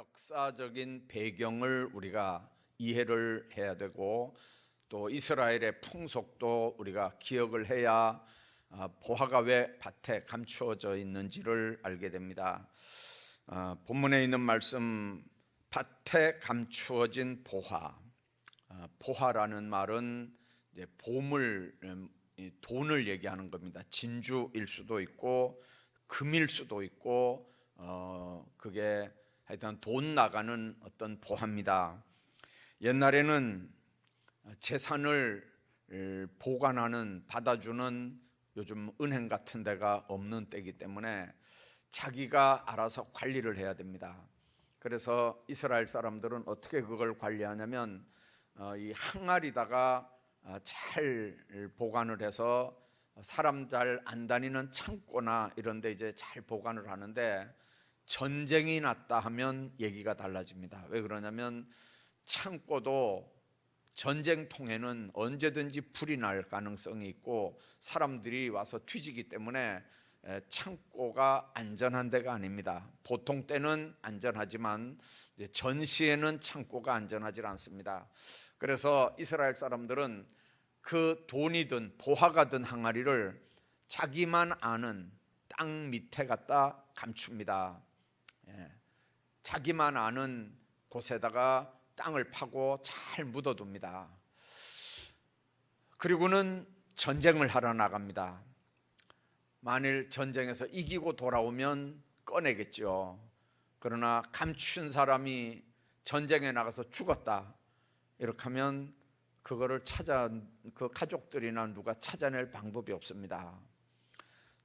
역사적인 배경을 우리가 이해를 해야 되고, 또 이스라엘의 풍속도 우리가 기억을 해야 보화가 왜 밭에 감추어져 있는지를 알게 됩니다. 본문에 있는 말씀, 밭에 감추어진 보화. 보화라는 말은 이제 보물, 돈을 얘기하는 겁니다. 진주일 수도 있고 금일 수도 있고, 그게 하여튼 돈 나가는 어떤 보화입니다. 옛날에는 재산을 보관하는, 받아주는 요즘 은행 같은 데가 없는 때이기 때문에 자기가 알아서 관리를 해야 됩니다. 그래서 이스라엘 사람들은 어떻게 그걸 관리하냐면, 이 항아리다가 잘 보관을 해서 사람 잘 안 다니는 창고나 이런 데 이제 잘 보관을 하는데, 전쟁이 났다 하면 얘기가 달라집니다. 왜 그러냐면 창고도 전쟁통에는 언제든지 불이 날 가능성이 있고 사람들이 와서 뒤지기 때문에 창고가 안전한 데가 아닙니다. 보통 때는 안전하지만 전시에는 창고가 안전하지 않습니다. 그래서 이스라엘 사람들은 그 돈이든 보화가 든 항아리를 자기만 아는 땅 밑에 갖다 감춥니다. 자기만 아는 곳에다가 땅을 파고 잘 묻어둡니다. 그리고는 전쟁을 하러 나갑니다. 만일 전쟁에서 이기고 돌아오면 꺼내겠죠. 그러나 감춘 사람이 전쟁에 나가서 죽었다 이렇게 하면 그거를 그 가족들이나 누가 찾아낼 방법이 없습니다.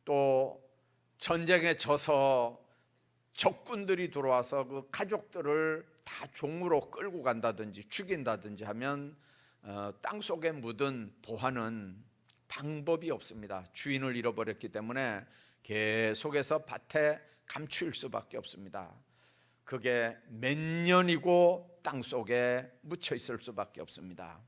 또 전쟁에 져서 적군들이 들어와서 그 가족들을 다 종으로 끌고 간다든지 죽인다든지 하면 땅속에 묻은 보화는 방법이 없습니다. 주인을 잃어버렸기 때문에 계속해서 밭에 감출 수밖에 없습니다. 그게 몇 년이고 땅속에 묻혀 있을 수밖에 없습니다.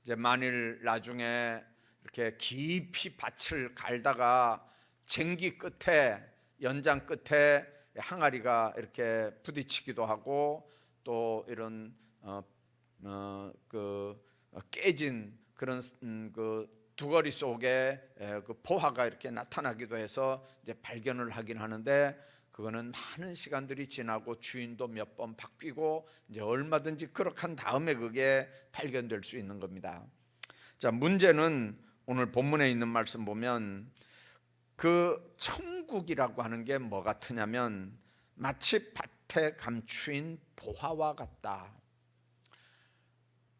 이제 만일 나중에 이렇게 깊이 밭을 갈다가 쟁기 끝에, 연장 끝에 항아리가 이렇게 부딪히기도 하고, 또 이런 깨진 그런 그 두거리 속에 그 보화가 이렇게 나타나기도 해서 이제 발견을 하긴 하는데, 그거는 많은 시간들이 지나고 주인도 몇 번 바뀌고 이제 얼마든지 그렇게 한 다음에 그게 발견될 수 있는 겁니다. 자, 문제는 오늘 본문에 있는 말씀 보면 그 천국이라고 하는 게 뭐 같으냐면 마치 밭에 감추인 보화와 같다.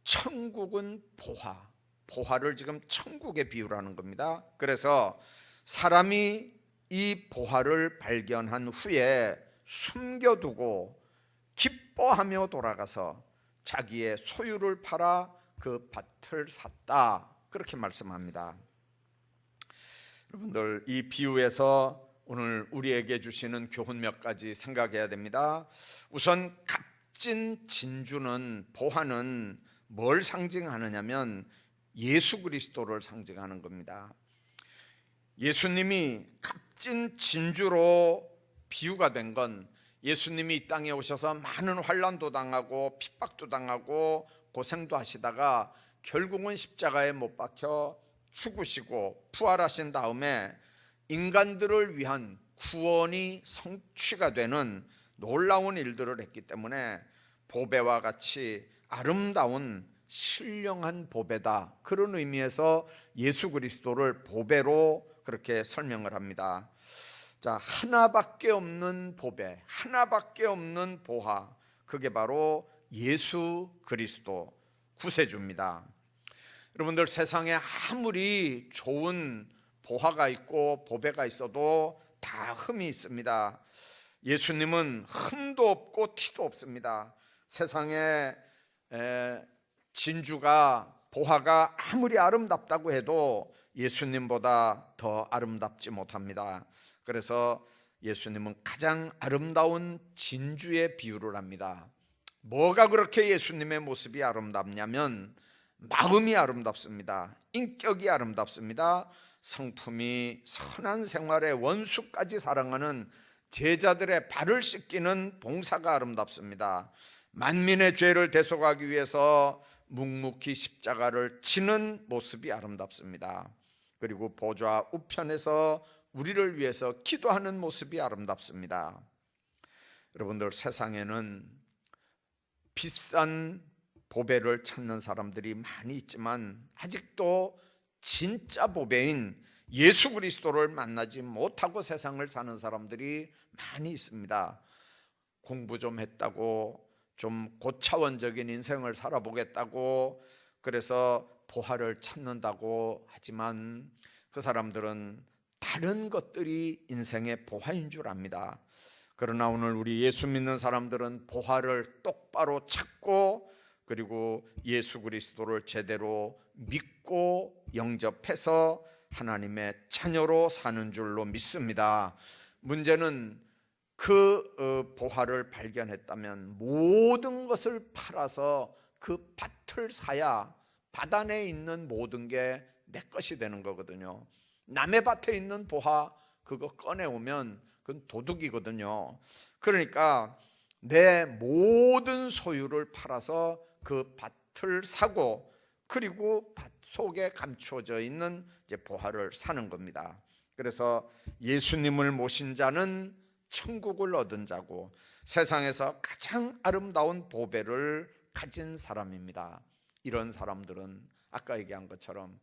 천국은 보화, 보화를 지금 천국에 비유하는 겁니다. 그래서 사람이 이 보화를 발견한 후에 숨겨두고 기뻐하며 돌아가서 자기의 소유를 팔아 그 밭을 샀다, 그렇게 말씀합니다. 여러분들, 이 비유에서 오늘 우리에게 주시는 교훈 몇 가지 생각해야 됩니다. 우선 값진 진주는, 보화는 뭘 상징하느냐면 예수 그리스도를 상징하는 겁니다. 예수님이 값진 진주로 비유가 된 건, 예수님이 이 땅에 오셔서 많은 환난도 당하고 핍박도 당하고 고생도 하시다가 결국은 십자가에 못 박혀 죽으시고 부활하신 다음에 인간들을 위한 구원이 성취가 되는 놀라운 일들을 했기 때문에 보배와 같이 아름다운 신령한 보배다, 그런 의미에서 예수 그리스도를 보배로 그렇게 설명을 합니다. 자, 하나밖에 없는 보배, 하나밖에 없는 보화, 그게 바로 예수 그리스도 구세주입니다. 여러분들, 세상에 아무리 좋은 보화가 있고 보배가 있어도 다 흠이 있습니다. 예수님은 흠도 없고 티도 없습니다. 세상에 진주가, 보화가 아무리 아름답다고 해도 예수님보다 더 아름답지 못합니다. 그래서 예수님은 가장 아름다운 진주의 비유를 합니다. 뭐가 그렇게 예수님의 모습이 아름답냐면 마음이 아름답습니다. 인격이 아름답습니다. 성품이 선한 생활의 원수까지 사랑하는 제자들의 발을 씻기는 봉사가 아름답습니다. 만민의 죄를 대속하기 위해서 묵묵히 십자가를 지는 모습이 아름답습니다. 그리고 보좌 우편에서 우리를 위해서 기도하는 모습이 아름답습니다. 여러분들, 세상에는 비싼 보배를 찾는 사람들이 많이 있지만 아직도 진짜 보배인 예수 그리스도를 만나지 못하고 세상을 사는 사람들이 많이 있습니다. 공부 좀 했다고, 좀 고차원적인 인생을 살아보겠다고, 그래서 보화를 찾는다고 하지만 그 사람들은 다른 것들이 인생의 보화인 줄 압니다. 그러나 오늘 우리 예수 믿는 사람들은 보화를 똑바로 찾고, 그리고 예수 그리스도를 제대로 믿고 영접해서 하나님의 자녀로 사는 줄로 믿습니다. 문제는 그 보화를 발견했다면 모든 것을 팔아서 그 밭을 사야 밭 안에 있는 모든 게 내 것이 되는 거거든요. 남의 밭에 있는 보화 그거 꺼내오면 그건 도둑이거든요. 그러니까 내 모든 소유를 팔아서 그 밭을 사고, 그리고 밭 속에 감추어져 있는 이제 보화를 사는 겁니다. 그래서 예수님을 모신 자는 천국을 얻은 자고 세상에서 가장 아름다운 보배를 가진 사람입니다. 이런 사람들은 아까 얘기한 것처럼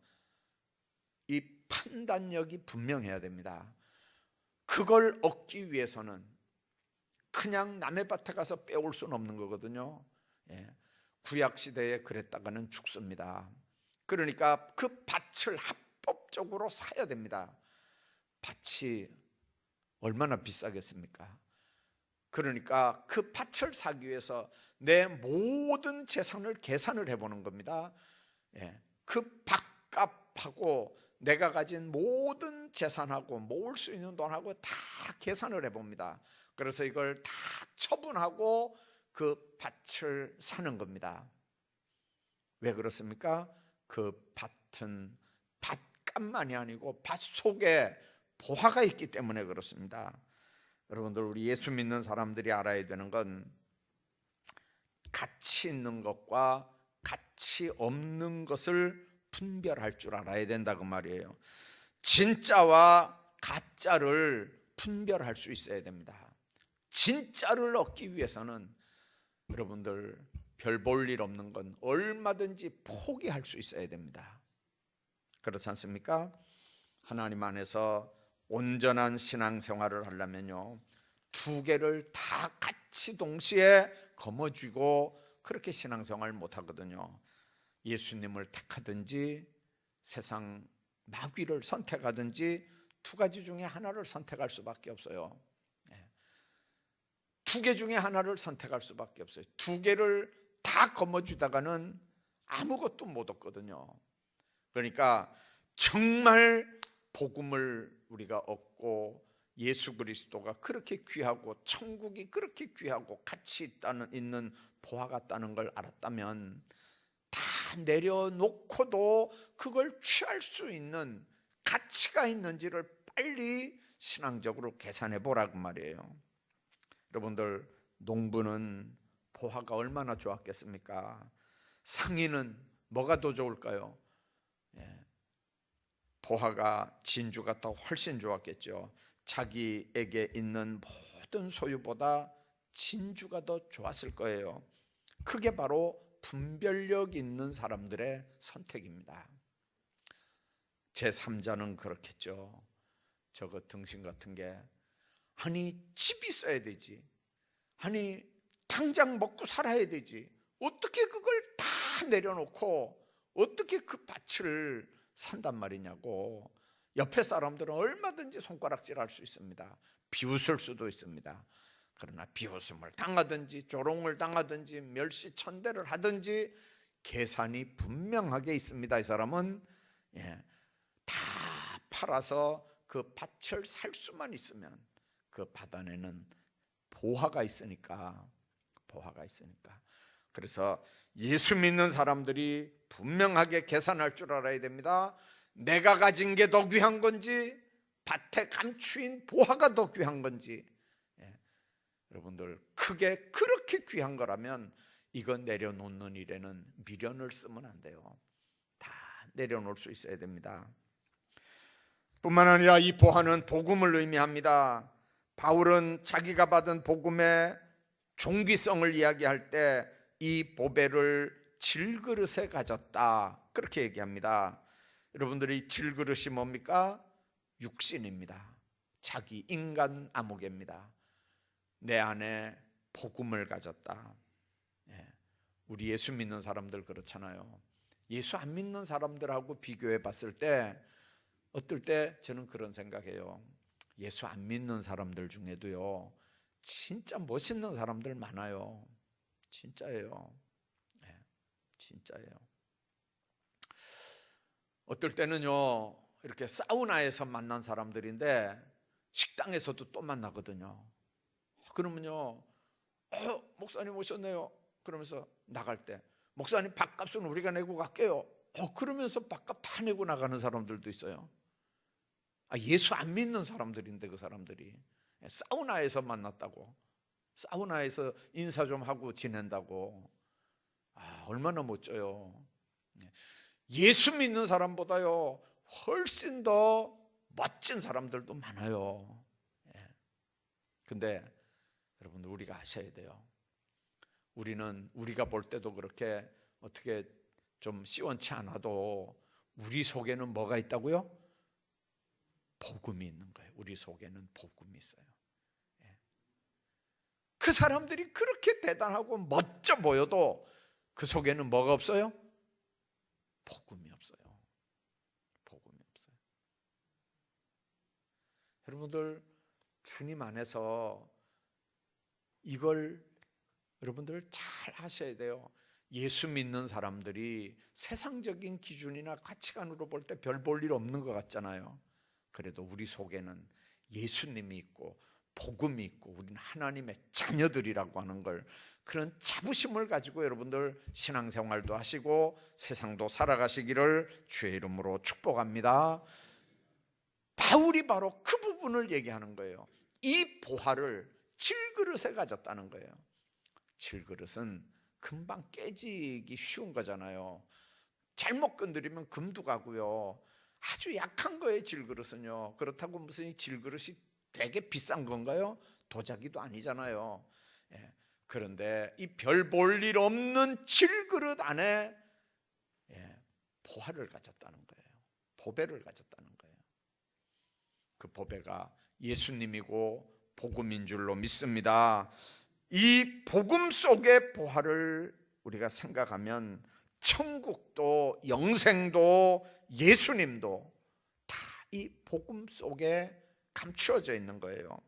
이 판단력이 분명해야 됩니다. 그걸 얻기 위해서는 그냥 남의 밭에 가서 빼올 수는 없는 거거든요. 구약시대에 그랬다가는 죽습니다. 그러니까 그 밭을 합법적으로 사야 됩니다. 밭이 얼마나 비싸겠습니까? 그러니까 그 밭을 사기 위해서 내 모든 재산을 계산을 해보는 겁니다. 그 밭값하고 내가 가진 모든 재산하고 모을 수 있는 돈하고 다 계산을 해봅니다. 그래서 이걸 다 처분하고 그 밭을 사는 겁니다. 왜 그렇습니까? 그 밭은 밭값만이 아니고 밭 속에 보화가 있기 때문에 그렇습니다. 여러분들, 우리 예수 믿는 사람들이 알아야 되는 건 가치 있는 것과 가치 없는 것을 분별할 줄 알아야 된다 그 말이에요. 진짜와 가짜를 분별할 수 있어야 됩니다. 진짜를 얻기 위해서는 여러분들, 별 볼 일 없는 건 얼마든지 포기할 수 있어야 됩니다. 그렇지 않습니까? 하나님 안에서 온전한 신앙생활을 하려면요, 두 개를 다 같이 동시에 거머쥐고 그렇게 신앙생활을 못하거든요. 예수님을 택하든지 세상 마귀를 선택하든지 두 가지 중에 하나를 선택할 수밖에 없어요. 두 개 중에 하나를 선택할 수밖에 없어요. 두 개를 다 거머쥐다가는 아무것도 못 얻거든요. 그러니까 정말 복음을 우리가 얻고 예수 그리스도가 그렇게 귀하고 천국이 그렇게 귀하고 가치 있는 보화 같다는 걸 알았다면 다 내려놓고도 그걸 취할 수 있는 가치가 있는지를 빨리 신앙적으로 계산해 보라고 말이에요. 여러분들, 농부는 보화가 얼마나 좋았겠습니까? 상인은 뭐가 더 좋을까요? 보화가, 진주가 더 훨씬 좋았겠죠. 자기에게 있는 모든 소유보다 진주가 더 좋았을 거예요. 그게 바로 분별력 있는 사람들의 선택입니다. 제3자는 그렇겠죠. 저거 등신 같은 게, 아니 집 있어야 되지, 아니 당장 먹고 살아야 되지, 어떻게 그걸 다 내려놓고 어떻게 그 밭을 산단 말이냐고. 옆에 사람들은 얼마든지 손가락질할 수 있습니다. 비웃을 수도 있습니다. 그러나 비웃음을 당하든지 조롱을 당하든지 멸시천대를 하든지 계산이 분명하게 있습니다. 이 사람은 다 팔아서 그 밭을 살 수만 있으면 그 밭 안에는 보화가 있으니까. 그래서 예수 믿는 사람들이 분명하게 계산할 줄 알아야 됩니다. 내가 가진 게 더 귀한 건지 밭에 감추인 보화가 더 귀한 건지 여러분들 크게 그렇게 귀한 거라면 이거 내려놓는 일에는 미련을 쓰면 안 돼요. 다 내려놓을 수 있어야 됩니다. 뿐만 아니라 이 보화는 복음을 의미합니다. 바울은 자기가 받은 복음의 종기성을 이야기할 때 이 보배를 질그릇에 가졌다 그렇게 얘기합니다. 여러분들이 질그릇이 뭡니까? 육신입니다. 자기 인간 암흑입니다. 내 안에 복음을 가졌다. 우리 예수 믿는 사람들 그렇잖아요. 예수 안 믿는 사람들하고 비교해 봤을 때 어떨 때 저는 그런 생각해요. 예수 안 믿는 사람들 중에도요 진짜 멋있는 사람들 많아요. 진짜예요. 진짜예요. 어떨 때는요 이렇게 사우나에서 만난 사람들인데 식당에서도 또 만나거든요. 그러면요 목사님 오셨네요 그러면서 나갈 때 목사님 밥값은 우리가 내고 갈게요. 그러면서 밥값 다 내고 나가는 사람들도 있어요. 예수 안 믿는 사람들인데 그 사람들이 사우나에서 만났다고, 사우나에서 인사 좀 하고 지낸다고, 얼마나 멋져요. 예수 믿는 사람보다요 훨씬 더 멋진 사람들도 많아요. 근데 여러분 우리가 아셔야 돼요. 우리는 우리가 볼 때도 그렇게 어떻게 좀 시원치 않아도 우리 속에는 뭐가 있다고요? 복음이 있는 거예요. 우리 속에는 복음이 있어요. 그 사람들이 그렇게 대단하고 멋져 보여도 그 속에는 뭐가 없어요? 복음이 없어요. 복음이 없어요. 여러분들 주님 안에서 이걸 여러분들 잘 하셔야 돼요. 예수 믿는 사람들이 세상적인 기준이나 가치관으로 볼 때 별 볼 일 없는 것 같잖아요. 그래도 우리 속에는 예수님이 있고 복음이 있고 우리는 하나님의 자녀들이라고 하는 걸, 그런 자부심을 가지고 여러분들 신앙생활도 하시고 세상도 살아가시기를 주의 이름으로 축복합니다. 바울이 바로 그 부분을 얘기하는 거예요. 이 보화를 질그릇에 가졌다는 거예요. 질그릇은 금방 깨지기 쉬운 거잖아요. 잘못 건드리면 금도 가고요. 아주 약한 거예요 질그릇은요. 그렇다고 무슨 이 질그릇이 되게 비싼 건가요? 도자기도 아니잖아요. 그런데 이 별 볼 일 없는 질그릇 안에 보화를 가졌다는 거예요. 보배를 가졌다는 거예요. 그 보배가 예수님이고 복음인 줄로 믿습니다. 이 복음 속의 보화를 우리가 생각하면 천국도 영생도 예수님도 다 이 복음 속에 감추어져 있는 거예요.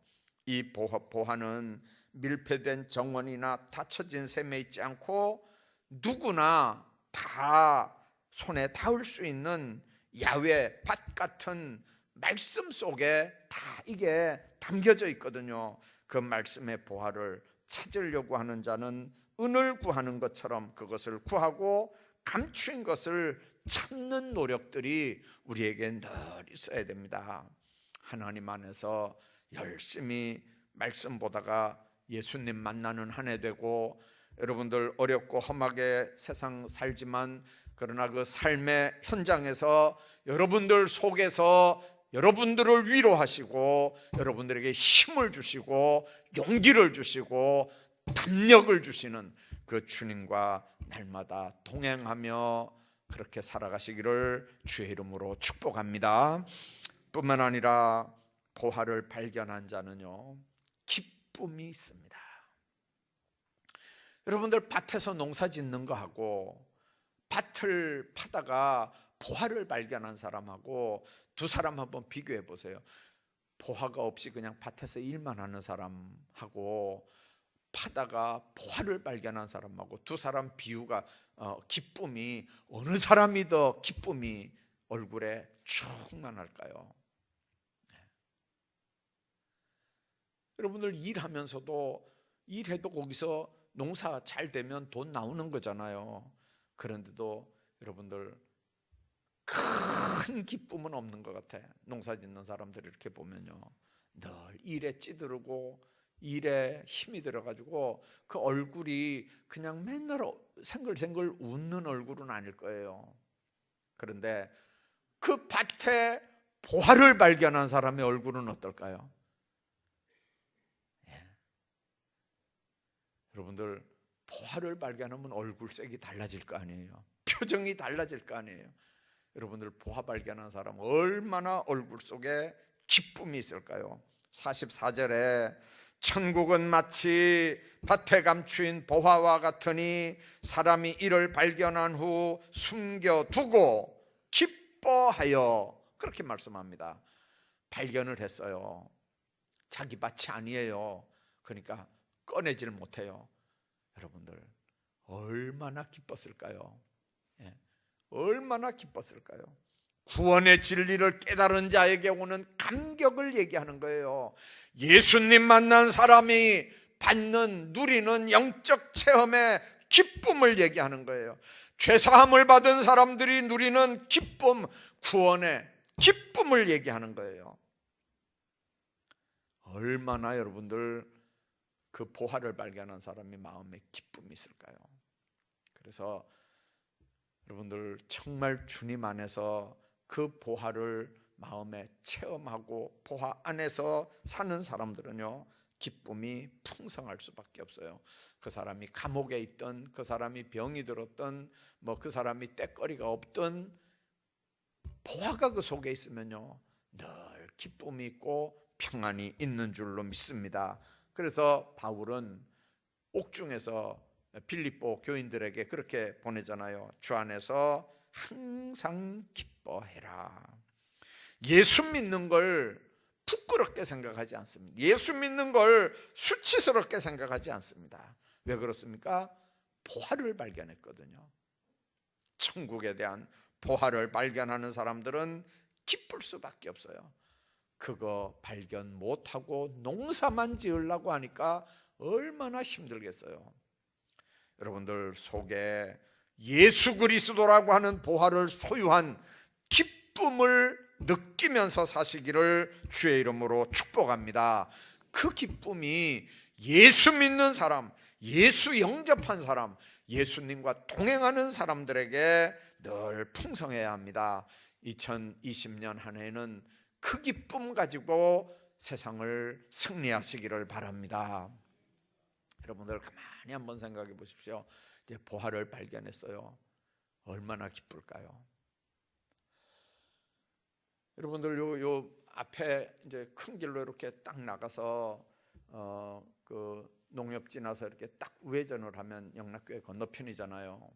이 보화는 밀폐된 정원이나 닫혀진 샘에 있지 않고 누구나 다 손에 닿을 수 있는 야외 밭 같은 말씀 속에 다 이게 담겨져 있거든요. 그 말씀의 보화를 찾으려고 하는 자는 은을 구하는 것처럼 그것을 구하고 감추인 것을 찾는 노력들이 우리에게 늘 있어야 됩니다. 하나님 안에서 열심히 말씀 보다가 예수님 만나는 한 해 되고, 여러분들 어렵고 험하게 세상 살지만 그러나 그 삶의 현장에서 여러분들 속에서 여러분들을 위로하시고 여러분들에게 힘을 주시고 용기를 주시고 담력을 주시는 그 주님과 날마다 동행하며 그렇게 살아가시기를 주의 이름으로 축복합니다. 뿐만 아니라 보화를 발견한 자는요 기쁨이 있습니다. 여러분들 밭에서 농사 짓는 거하고 밭을 파다가 보화를 발견한 사람하고 두 사람 한번 비교해 보세요. 보화가 없이 그냥 밭에서 일만 하는 사람하고 파다가 보화를 발견한 사람하고 두 사람 비유가 기쁨이 어느 사람이 더 기쁨이 얼굴에 충만할까요? 여러분들 일하면서도 일해도 거기서 농사 잘 되면 돈 나오는 거잖아요. 그런데도 여러분들 큰 기쁨은 없는 것 같아. 농사 짓는 사람들 이렇게 보면요 늘 일에 찌들고 일에 힘이 들어가지고 그 얼굴이 그냥 맨날 생글생글 웃는 얼굴은 아닐 거예요. 그런데 그 밭에 보화를 발견한 사람의 얼굴은 어떨까요? 예. 여러분들, 보화를 발견하면 얼굴색이 달라질 거 아니에요. 표정이 달라질 거 아니에요. 여러분들, 보화 발견한 사람 얼마나 얼굴 속에 기쁨이 있을까요? 44절에 천국은 마치 밭에 감추인 보화와 같으니 사람이 이를 발견한 후 숨겨두고 기뻐하여, 그렇게 말씀합니다. 발견을 했어요. 자기 밭이 아니에요. 그러니까 꺼내질 못해요. 여러분들, 얼마나 기뻤을까요? 예. 얼마나 기뻤을까요? 구원의 진리를 깨달은 자에게 오는 감격을 얘기하는 거예요. 예수님 만난 사람이 받는, 누리는 영적 체험의 기쁨을 얘기하는 거예요. 죄사함을 받은 사람들이 누리는 기쁨, 구원의 기쁨을 얘기하는 거예요. 얼마나 여러분들 그 보화를 발견한 사람의 마음에 기쁨이 있을까요? 그래서 여러분들, 정말 주님 안에서 그 보화를 마음에 체험하고 보화 안에서 사는 사람들은요, 기쁨이 풍성할 수밖에 없어요. 그 사람이 감옥에 있던, 그 사람이 병이 들었던, 그 사람이 떼거리가 없던, 보화가 그 속에 있으면요, 늘 기쁨이 있고 평안이 있는 줄로 믿습니다. 그래서 바울은 옥중에서 빌립보 교인들에게 그렇게 보내잖아요. 주 안에서 항상 기뻐해라. 예수 믿는 걸 부끄럽게 생각하지 않습니다. 예수 믿는 걸 수치스럽게 생각하지 않습니다. 왜 그렇습니까? 보화를 발견했거든요. 천국에 대한 보화를 발견하는 사람들은 기쁠 수밖에 없어요. 그거 발견 못하고 농사만 지으려고 하니까 얼마나 힘들겠어요. 여러분들 속에 예수 그리스도라고 하는 보화를 소유한 기쁨을 느끼면서 사시기를 주의 이름으로 축복합니다. 그 기쁨이 예수 믿는 사람, 예수 영접한 사람, 예수님과 동행하는 사람들에게 늘 풍성해야 합니다. 2020년 한 해에는 그 기쁨 가지고 세상을 승리하시기를 바랍니다. 여러분들, 가만히 한번 생각해 보십시오. 이제 보화를 발견했어요. 얼마나 기쁠까요? 여러분들, 요 앞에 이제 큰 길로 이렇게 딱 나가서 그 농협 지나서 이렇게 딱 우회전을 하면 영락교회 건너편이잖아요.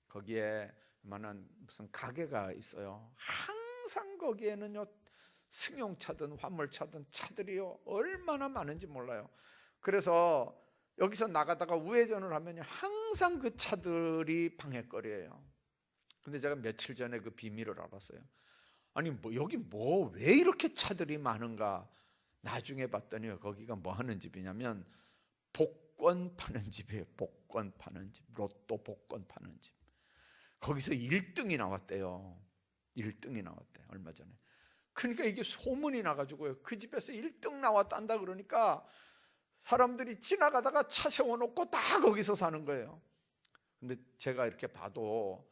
거기에 만한 무슨 가게가 있어요. 항상 거기에는요, 승용차든 화물차든 차들이요, 얼마나 많은지 몰라요. 그래서 여기서 나가다가 우회전을 하면 항상 그 차들이 방해거리예요. 근데 제가 며칠 전에 그 비밀을 알았어요. 아니, 여기 왜 이렇게 차들이 많은가? 나중에 봤더니 거기가 뭐 하는 집이냐면 복권 파는 집이에요. 복권 파는 집, 로또 복권 파는 집. 거기서 1등이 나왔대요. 1등이 나왔대, 얼마 전에. 그러니까 이게 소문이 나가지고요, 그 집에서 1등 나왔단다 그러니까 사람들이 지나가다가 차 세워놓고 다 거기서 사는 거예요. 근데 제가 이렇게 봐도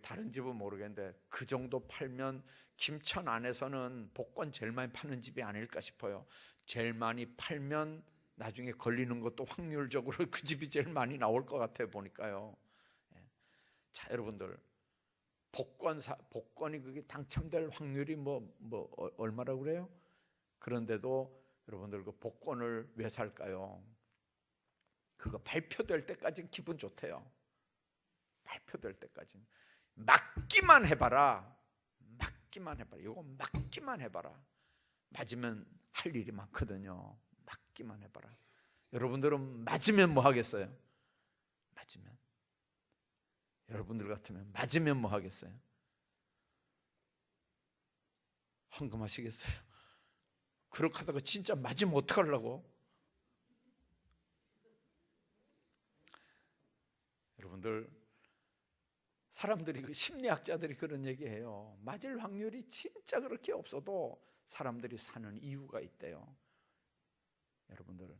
다른 집은 모르겠는데 그 정도 팔면 김천 안에서는 복권 제일 많이 파는 집이 아닐까 싶어요. 제일 많이 팔면 나중에 걸리는 것도 확률적으로 그 집이 제일 많이 나올 것 같아요, 보니까요. 자, 여러분들, 복권이 그게 당첨될 확률이 얼마라고 그래요? 그런데도 여러분들, 그 복권을 왜 살까요? 그거 발표될 때까지는 기분 좋대요. 발표될 때까지는 맞기만 해봐라. 맞기만 해봐라. 이거 맞기만 해봐라. 맞으면 할 일이 많거든요. 맞기만 해봐라. 여러분들은 맞으면 뭐 하겠어요? 맞으면, 여러분들 같으면 맞으면 뭐 하겠어요? 헌금하시겠어요? 그렇게 하다가 진짜 맞으면 어떡하려고? 여러분들, 사람들이, 그 심리학자들이 그런 얘기해요. 맞을 확률이 진짜 그렇게 없어도 사람들이 사는 이유가 있대요. 여러분들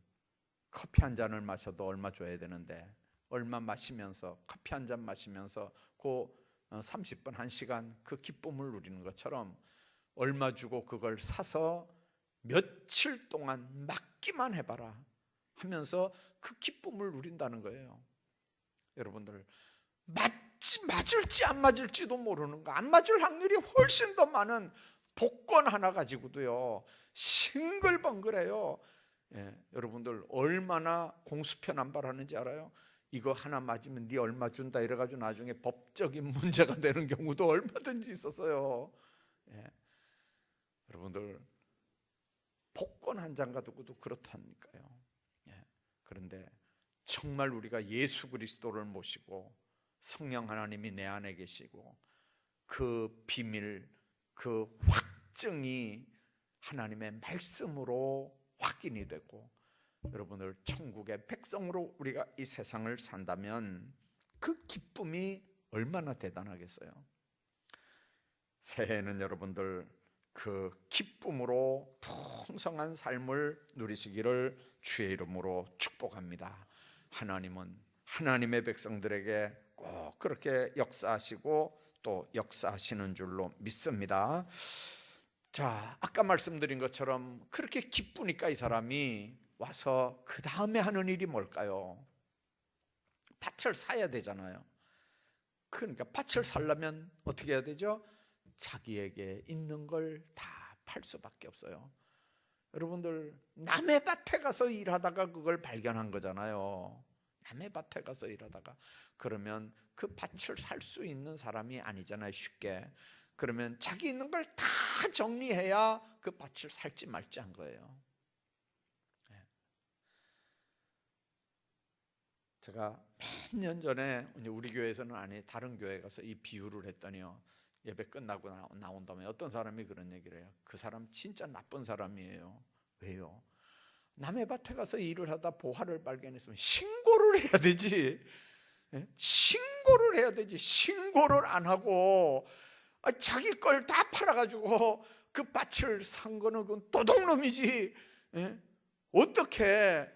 커피 한 잔을 마셔도 얼마 줘야 되는데 얼마 마시면서 커피 한 잔 마시면서 그 30분 1시간 그 기쁨을 누리는 것처럼 얼마 주고 그걸 사서 며칠 동안 맞기만 해봐라 하면서 그 기쁨을 누린다는 거예요. 여러분들 맞을지 안 맞을지도 모르는 거, 안 맞을 확률이 훨씬 더 많은 복권 하나 가지고도요 싱글벙글해요. 여러분들 얼마나 공수표난발하는지 알아요? 이거 하나 맞으면 네 얼마 준다 이래가지고 나중에 법적인 문제가 되는 경우도 얼마든지 있었어요. 여러분들 복권 한 장 가지고도 그렇다니까요. 그런데 정말 우리가 예수 그리스도를 모시고 성령 하나님이 내 안에 계시고 그 비밀, 그 확증이 하나님의 말씀으로 확인이 되고 여러분들 천국의 백성으로 우리가 이 세상을 산다면 그 기쁨이 얼마나 대단하겠어요. 새해에는 여러분들 그 기쁨으로 풍성한 삶을 누리시기를 주의 이름으로 축복합니다. 하나님은 하나님의 백성들에게 꼭 그렇게 역사하시고 또 역사하시는 줄로 믿습니다. 자, 아까 말씀드린 것처럼 그렇게 기쁘니까 이 사람이 와서 그 다음에 하는 일이 뭘까요? 밭을 사야 되잖아요. 그러니까 밭을 사려면 어떻게 해야 되죠? 자기에게 있는 걸 다 팔 수밖에 없어요. 여러분들 남의 밭에 가서 일하다가 그걸 발견한 거잖아요. 남의 밭에 가서 일하다가 그러면 그 밭을 살 수 있는 사람이 아니잖아요, 쉽게. 그러면 자기 있는 걸 다 정리해야 그 밭을 살지 말지 한 거예요. 제가 몇 년 전에 우리 교회에서는 아니 다른 교회 가서 이 비유를 했더니요, 예배 끝나고 나온 다음에 어떤 사람이 그런 얘기를 해요. 그 사람 진짜 나쁜 사람이에요. 왜요? 남의 밭에 가서 일을 하다 보화를 발견했으면 신고를 해야 되지. 신고를 해야 되지. 신고를 안 하고 자기 걸 다 팔아가지고 그 밭을 산 거는 그건 도둑놈이지. 어떻게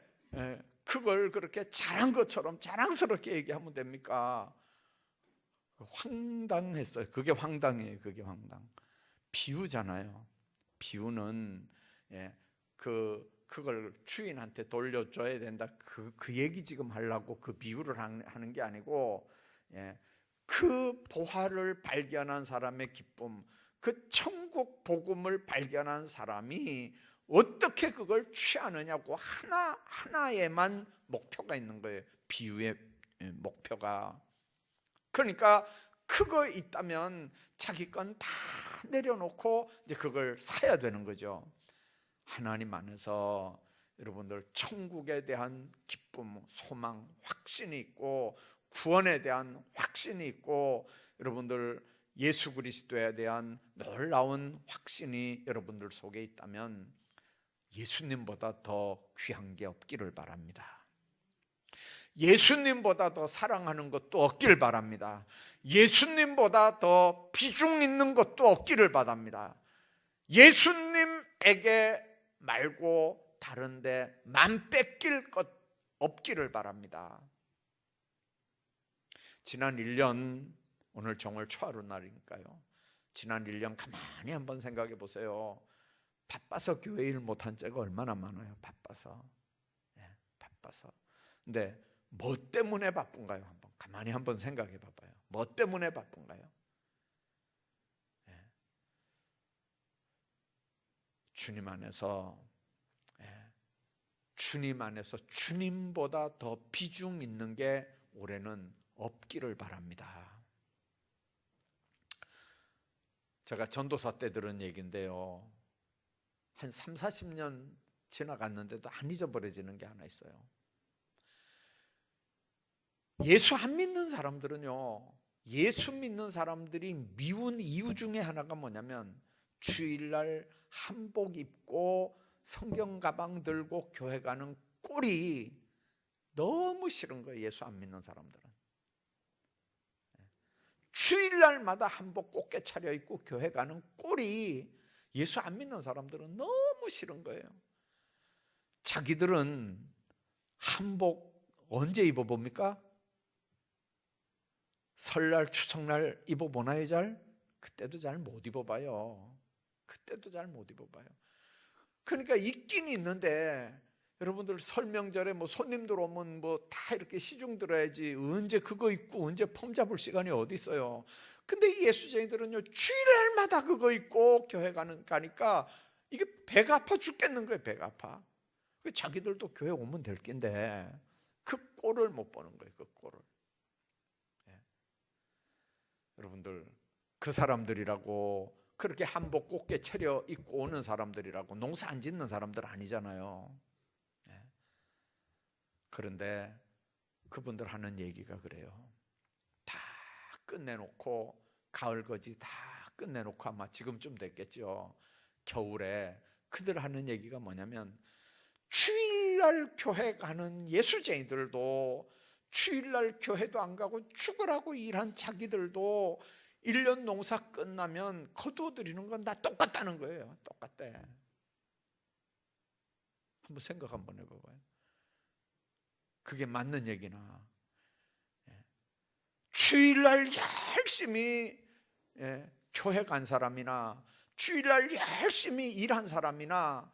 그걸 그렇게 잘한 것처럼 자랑스럽게 얘기하면 됩니까? 황당했어요. 그게 황당해요. 그게 황당. 비유잖아요. 비유는 그걸 주인한테 돌려줘야 된다. 그 얘기 지금 하려고 그 비유를 하는 게 아니고, 그 보화를 발견한 사람의 기쁨, 그 천국 복음을 발견한 사람이 어떻게 그걸 취하느냐고 하나에만 목표가 있는 거예요. 비유의 목표가. 그러니까 그거 있다면 자기 건 다 내려놓고 이제 그걸 사야 되는 거죠. 하나님 안에서 여러분들 천국에 대한 기쁨, 소망, 확신이 있고 구원에 대한 확신이 있고 여러분들 예수 그리스도에 대한 놀라운 확신이 여러분들 속에 있다면 예수님보다 더 귀한 게 없기를 바랍니다. 예수님보다 더 사랑하는 것도 없기를 바랍니다. 예수님보다 더 비중 있는 것도 없기를 바랍니다. 예수님에게 말고 다른데 맘 뺏길 것 없기를 바랍니다. 지난 1년, 오늘 정월 초하루 날이니까요, 지난 1년 가만히 한번 생각해 보세요. 바빠서 교회 일 못한 때가 얼마나 많아요. 바빠서. 근데 뭐 때문에 바쁜가요? 가만히 한번 생각해 봐봐요. 뭐 때문에 바쁜가요? 주님 안에서 주님보다 더 비중 있는 게 올해는 없기를 바랍니다. 제가 전도사 때 들은 얘기인데요, 한 30-40년 지나갔는데도 안 잊어버려지는 게 하나 있어요. 예수 안 믿는 사람들은요, 예수 믿는 사람들이 미운 이유 중에 하나가 뭐냐면 주일날 한복 입고 성경 가방 들고 교회 가는 꼴이 너무 싫은 거예요. 예수 안 믿는 사람들은 주일날마다 한복 곱게 차려입고 교회 가는 꼴이 예수 안 믿는 사람들은 너무 싫은 거예요. 자기들은 한복 언제 입어봅니까? 설날 추석날 입어보나요? 잘? 그때도 잘 못 입어봐요. 그때도 잘 못 입어봐요. 그러니까 있긴 있는데, 여러분들 설명절에 뭐 손님들 오면 뭐 다 이렇게 시중 들어야지 언제 그거 입고 언제 폼 잡을 시간이 어디 있어요. 근데 이 예수쟁이들은요, 주일날마다 그거 입고 교회 가니까 이게 배가 아파 죽겠는 거예요. 배가 아파. 자기들도 교회 오면 될 낀데 그 꼴을 못 보는 거예요. 그 꼴을. 예. 여러분들, 그 사람들이라고 그렇게 한복 곱게 차려 입고 오는 사람들이라고 농사 안 짓는 사람들 아니잖아요. 예. 그런데 그분들 하는 얘기가 그래요. 다 끝내놓고, 가을거지 다 끝내놓고 아마 지금쯤 됐겠죠. 겨울에 그들 하는 얘기가 뭐냐면, 주일날 교회 가는 예수쟁이들도, 주일날 교회도 안 가고 죽으라고 일한 자기들도 1년 농사 끝나면 거두어들이는 건 다 똑같다는 거예요. 똑같대. 한번 생각 한번 해봐봐요. 그게 맞는 얘기나. 주일날 열심히 교회 간 사람이나 주일날 열심히 일한 사람이나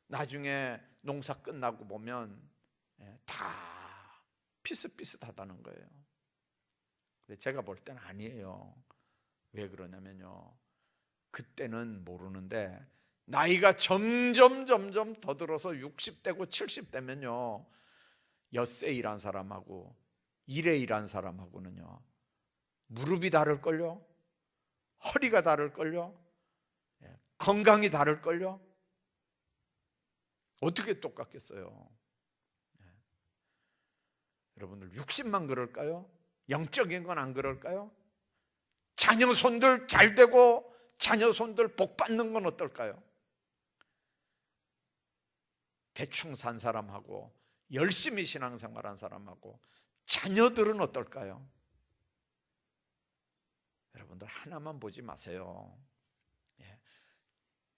나중에 농사 끝나고 보면 다 비슷비슷하다는 거예요. 근데 제가 볼 때는 아니에요. 왜 그러냐면요, 그때는 모르는데 나이가 점점 더 들어서 60대고 70대면요, 엿새 일한 사람하고 일에 일한 사람하고는요, 무릎이 다를걸요, 허리가 다를걸요, 건강이 다를걸요. 어떻게 똑같겠어요? 여러분들 60만 그럴까요? 영적인 건 안 그럴까요? 자녀손들 잘 되고 자녀손들 복 받는 건 어떨까요? 대충 산 사람하고 열심히 신앙생활한 사람하고 자녀들은 어떨까요? 여러분들 하나만 보지 마세요.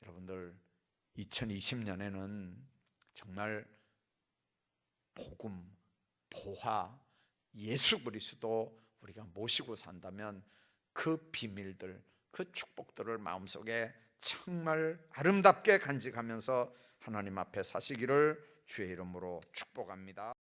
여러분들 2020년에는 정말 복음, 보화, 예수 그리스도 우리가 모시고 산다면 그 비밀들, 그 축복들을 마음속에 정말 아름답게 간직하면서 하나님 앞에 사시기를 주의 이름으로 축복합니다.